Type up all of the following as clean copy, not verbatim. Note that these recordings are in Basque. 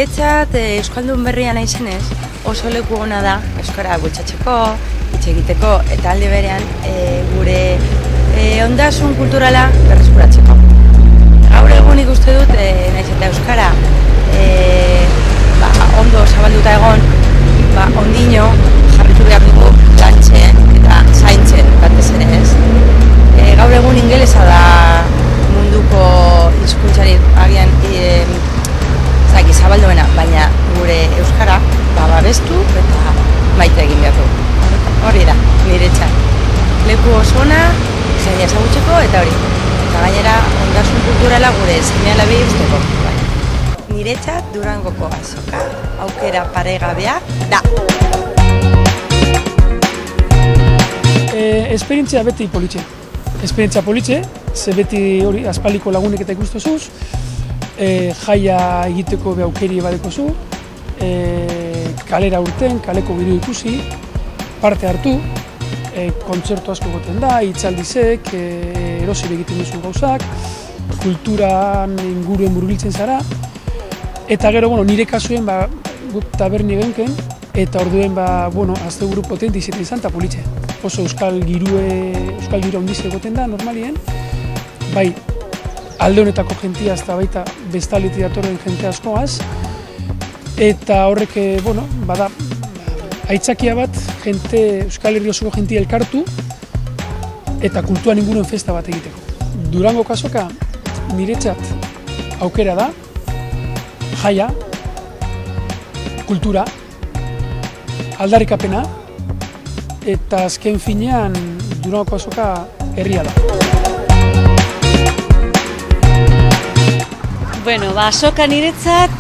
Niretzat Euskaldun berria naizenez oso leku ona da euskara bultzatzeko, hitz egiteko eta aldi berean gure ondasun kulturala berreskuratzeko. Gaur egun ikuste dut naiz eta euskara ondo zabalduta egon, ondino jarritu behar dugu lantzen eta zaintzen batez ere ez. Gaur egun ingelesa da munduko hizkuntzari agian zabalduena, baina gure euskara babestu eta maite egin behar du. Hori da, niretzat. Leku oso ona, zein ezagutzeko eta hori. Eta gainera, ondasun kulturala gure seme-alabei usteko. Niretzat Durangoko azoka aukera paregabea da. Esperientzia beti politxe. Esperientzia politxe, ze beti hori aspaldiko lagunek eta ikustozuz, jaia egiteko aukeri badeko zu, kalera urten, kaleko giro ikusi, parte hartu, kontzertu asko goten da, hitzaldizek, erosire egiten duzu gauzak, kulturan inguruen murgiltzen zara, eta gero, nire kasuen guk taberni egenken, eta orduen, azte guru potenti izaten izan, eta politxe. Oso euskal giro handiz egoten da, normalien, bai, alde honetako jentia eta baita bestaleti datorren jente askoaz, eta horrek, bada, aitzakia bat, Euskal Herri osoko jentia elkartu, eta kulturan inguruen festa bat egiteko. Durango azoka niretzat aukera da, jaia, kultura, aldarrikapena, eta azken finean Durango azoka herria da. Azoka niretzat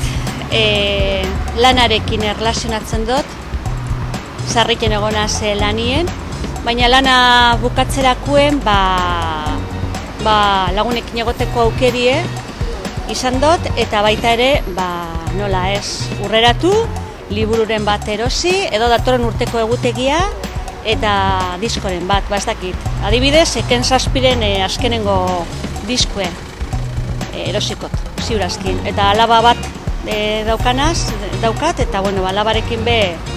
lanarekin erlazionatzen dut, sarriken egonaz lanien, baina lana bukatzerakoen lagunekin egoteko aukerie izan dut, eta baita ere, nola ez, urreratu, libururen bat erosi, edo datorren urteko egutegia, eta diskoren bat, ez dakit. Adibidez, Eken Zazpiren azkenengo diskoe erosikot, ziurazkin. Eta alaba bat daukat, eta alabarekin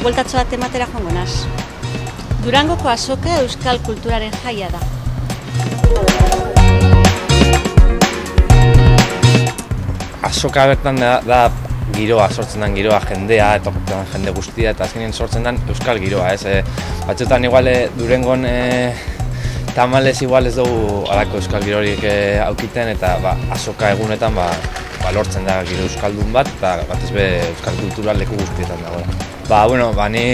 bueltatxo bat ematera joango naz. Durangoko azoka euskal kulturaren jaia da. Azoka bertan da giroa, sortzen den giroa, jendea, etortzen jende guztia, eta azkenean sortzen den euskal giroa, ez? Batzuetan igual Durangon tamalez igual ez dugu alako euskal girorik aukiten, eta azoka egunetan lortzen da giro euskaldun bat, eta batez be euskal kultura leku guztietan dago. Ni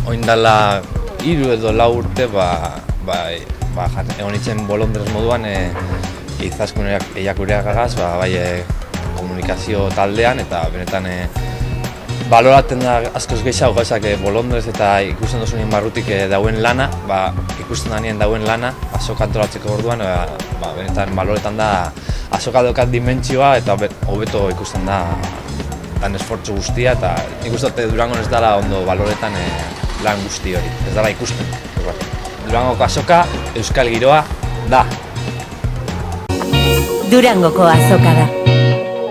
oindala 3 edo 4 urte, egon nintzen Bolondres moduan izaskun eiakureagagaz, komunikazio taldean, eta benetan baloratzen da askoz gehiago gauzak Bolondres eta ikusten duzunien barrutik dauen lana, ikusten da nien dauen lana, azoka antolatzeko orduan, benetan baloretan da azoka daukat dimentsioa eta hobeto ikusten da dan esfortzu guztia, eta ikusten dute Durangon ez dela ondo baloretan lan guzti hori, ez dela ikusten. Durangoko azoka euskal giroa da. Durangoko azoka da.